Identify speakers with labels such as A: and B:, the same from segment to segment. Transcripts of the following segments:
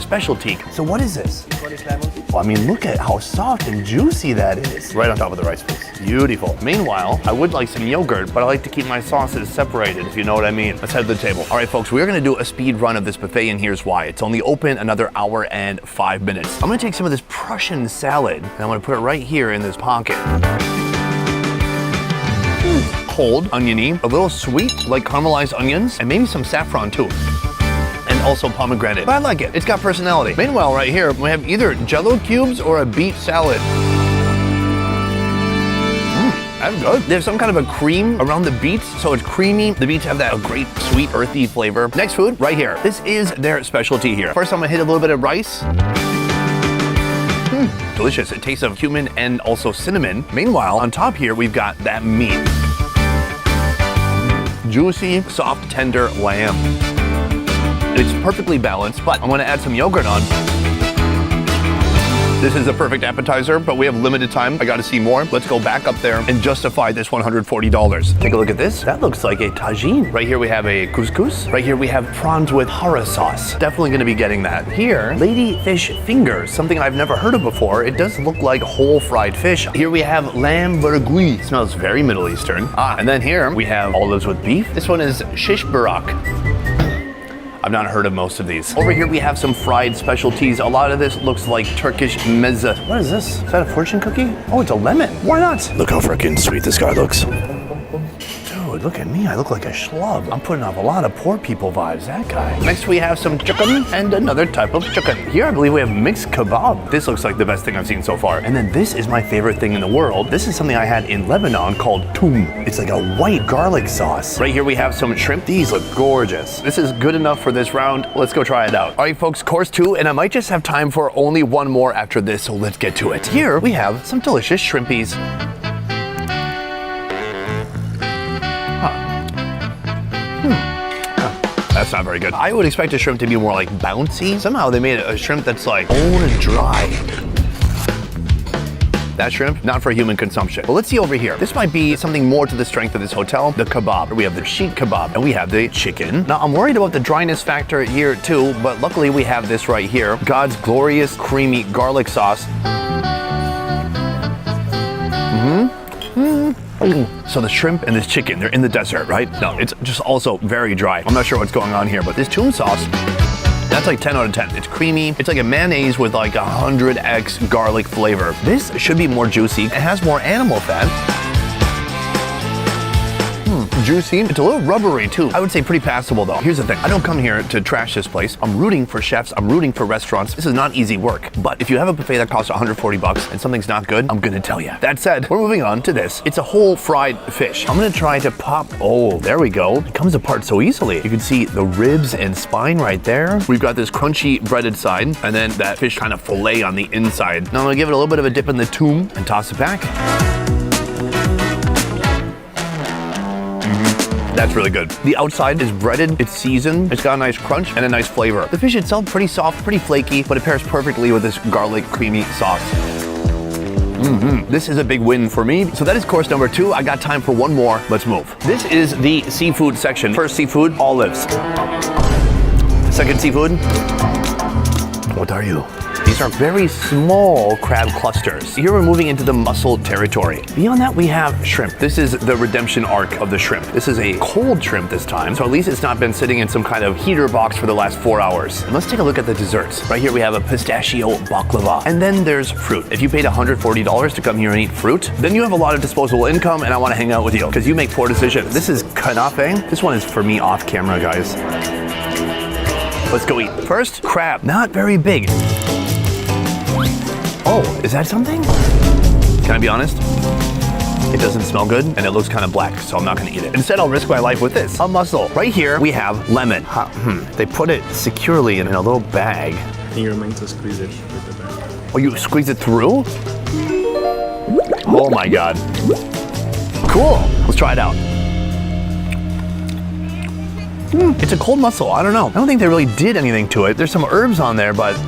A: specialty. So what is this? Well, I mean, look at how soft and juicy that is. Right on top of the rice, please. Beautiful. Meanwhile, I would like some yogurt, but I like to keep my sauces separated, if you know what I mean. Let's head to the table. All right, folks, we're gonna do a speed run of this buffet, and here's why. It's only open another hour and 5 minutes. I'm gonna take some of this Prussian salad, and I'm gonna put it right here in this pocket. Cold, oniony, a little sweet, like caramelized onions, and maybe some saffron too. And also pomegranate, but I like it. It's got personality. Meanwhile, right here, we have either Jell-O cubes or a beet salad. That's good. There's some kind of a cream around the beets, so it's creamy. The beets have that great sweet, earthy flavor. Next food, right here. This is their specialty here. First, I'm gonna hit a little bit of rice. Delicious. It tastes of cumin and also cinnamon. Meanwhile, on top here, we've got that meat. Juicy, soft, tender lamb. It's perfectly balanced, but I'm gonna add some yogurt on. This is a perfect appetizer, but we have limited time. I gotta see more. Let's go back up there and justify this $140. Take a look at this. That looks like a tagine. Right here we have a couscous. Right here we have prawns with hara sauce. Definitely gonna be getting that. Here, lady fish fingers, something I've never heard of before. It does look like whole fried fish. Here we have lamb vergouille. Smells very Middle Eastern. And then here we have olives with beef. This one is shish barak. I've not heard of most of these. Over here we have some fried specialties. A lot of this looks like Turkish meze. What is this? Is that a fortune cookie? Oh, it's a lemon. Why not? Look how freaking sweet this guy looks. Dude, look at me. I look like a schlub. I'm putting off a lot of poor people vibes, that guy. Next we have some chicken and another type of chicken. Here I believe we have mixed kebab. This looks like the best thing I've seen so far. And then this is my favorite thing in the world. This is something I had in Lebanon called toum. It's like a white garlic sauce. Right here we have some shrimp. These look gorgeous. This is good enough for this round. Let's go try it out. All right, folks, course 2, and I might just have time for only one more after this, so let's get to it. Here we have some delicious shrimpies. That's not very good. I would expect a shrimp to be more like bouncy. Somehow they made a shrimp that's like bone and dry. That shrimp, not for human consumption. But let's see over here. This might be something more to the strength of this hotel. The kebab. We have the sheet kebab and we have the chicken. Now I'm worried about the dryness factor here too, but luckily we have this right here. God's glorious creamy garlic sauce. So the shrimp and this chicken, they're in the desert, right? No, it's just also very dry. I'm not sure what's going on here, but this toum sauce, that's like 10 out of 10. It's creamy. It's like a mayonnaise with like 100x garlic flavor. This should be more juicy. It has more animal fat. Juicy. It's a little rubbery too. I would say pretty passable though. Here's the thing. I don't come here to trash this place. I'm rooting for chefs. I'm rooting for restaurants. This is not easy work. But if you have a buffet that costs $140 and something's not good, I'm gonna tell you. That said, we're moving on to this. It's a whole fried fish. I'm gonna try to pop. Oh, there we go. It comes apart so easily. You can see the ribs and spine right there. We've got this crunchy breaded side and then that fish kind of fillet on the inside. Now I'm gonna give it a little bit of a dip in the toum and toss it back. That's really good. The outside is breaded, it's seasoned, it's got a nice crunch and a nice flavor. The fish itself, pretty soft, pretty flaky, but it pairs perfectly with this garlic creamy sauce. This is a big win for me. So that is course number 2. I got time for one more. Let's move. This is the seafood section. First seafood, olives. Second seafood, what are you? These are very small crab clusters. Here we're moving into the mussel territory. Beyond that, we have shrimp. This is the redemption arc of the shrimp. This is a cold shrimp this time, so at least it's not been sitting in some kind of heater box for the last 4 hours. And let's take a look at the desserts. Right here we have a pistachio baklava. And then there's fruit. If you paid $140 to come here and eat fruit, then you have a lot of disposable income and I want to hang out with you because you make poor decisions. This is kanafe. This one is for me off camera, guys. Let's go eat. First, crab. Not very big. Oh, is that something? Can I be honest? It doesn't smell good and it looks kind of black, so I'm not gonna eat it. Instead, I'll risk my life with this, a mussel. Right here, we have lemon. They put it securely in a little bag.
B: And you're meant to squeeze it with the bag.
A: Oh, you squeeze it through? Oh my God. Cool, let's try it out. It's a cold mussel, I don't know. I don't think they really did anything to it. There's some herbs on there, but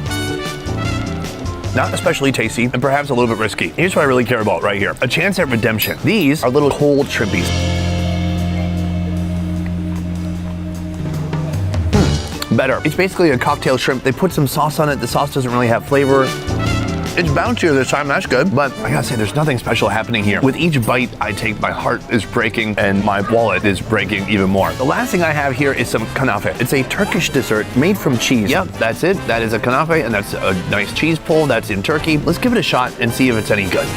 A: not especially tasty and perhaps a little bit risky. Here's what I really care about right here. A chance at redemption. These are little cold shrimpies. better. It's basically a cocktail shrimp. They put some sauce on it. The sauce doesn't really have flavor. It's bouncier this time, that's good. But I gotta say, there's nothing special happening here. With each bite I take, my heart is breaking and my wallet is breaking even more. The last thing I have here is some kanafe. It's a Turkish dessert made from cheese. Yep, that's it. That is a kanafe, and that's a nice cheese pull. That's in Turkey. Let's give it a shot and see if it's any good.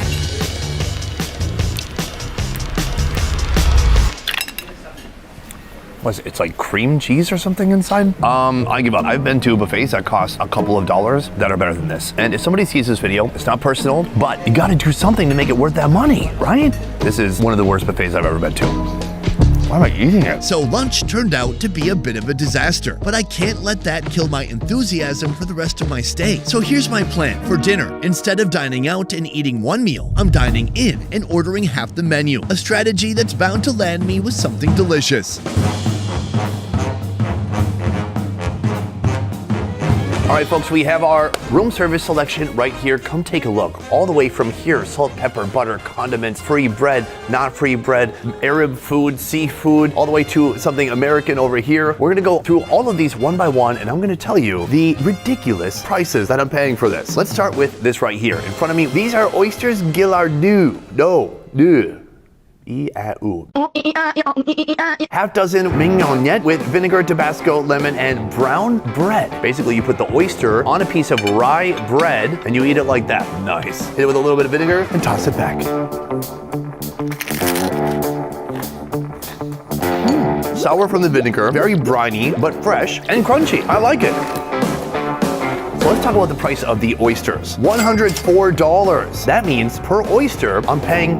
A: What is it? It's like cream cheese or something inside? I give up. I've been to buffets that cost a couple of dollars that are better than this. And if somebody sees this video, it's not personal, but you gotta do something to make it worth that money, right? This is one of the worst buffets I've ever been to. Why am I eating it?
C: So lunch turned out to be a bit of a disaster, but I can't let that kill my enthusiasm for the rest of my stay. So here's my plan for dinner. Instead of dining out and eating one meal, I'm dining in and ordering half the menu. A strategy that's bound to land me with something delicious.
A: All right, folks, we have our room service selection right here. Come take a look. All the way from here, salt, pepper, butter, condiments, free bread, not free bread, Arab food, seafood, all the way to something American over here. We're gonna go through all of these one by one, and I'm gonna tell you the ridiculous prices that I'm paying for this. Let's start with this right here. In front of me, these are oysters Gillardeau. E-A-U. Half dozen mignonette with vinegar, Tabasco, lemon, and brown bread. Basically, you put the oyster on a piece of rye bread and you eat it like that. Nice. Hit it with a little bit of vinegar and toss it back. Sour from the vinegar, very briny, but fresh and crunchy. I like it. So let's talk about the price of the oysters. $104. That means per oyster, I'm paying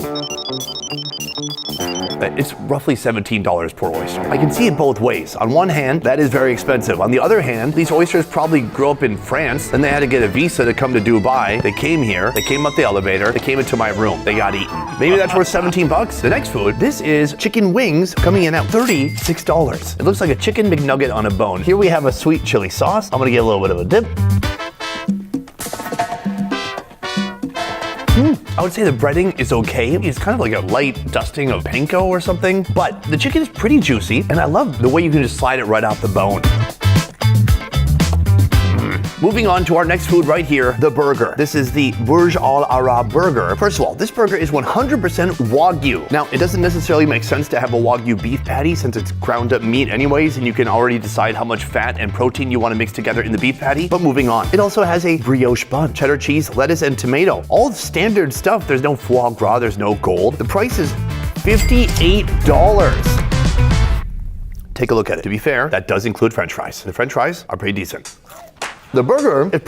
A: it's roughly $17 per oyster. I can see it both ways. On one hand, that is very expensive. On the other hand, these oysters probably grew up in France, then they had to get a visa to come to Dubai. They came here, they came up the elevator, they came into my room, they got eaten. Maybe that's worth 17 bucks. The next food, this is chicken wings coming in at $36. It looks like a chicken McNugget on a bone. Here we have a sweet chili sauce. I'm gonna get a little bit of a dip. I would say the breading is okay. It's kind of like a light dusting of panko or something, but the chicken is pretty juicy, and I love the way you can just slide it right off the bone. Moving on to our next food right here, the burger. This is the Burj Al Arab burger. First of all, this burger is 100% Wagyu. Now, it doesn't necessarily make sense to have a Wagyu beef patty since it's ground up meat anyways, and you can already decide how much fat and protein you want to mix together in the beef patty. But moving on, it also has a brioche bun, cheddar cheese, lettuce, and tomato. All standard stuff. There's no foie gras, there's no gold. The price is $58. Take a look at it. To be fair, that does include French fries. The French fries are pretty decent. The burger is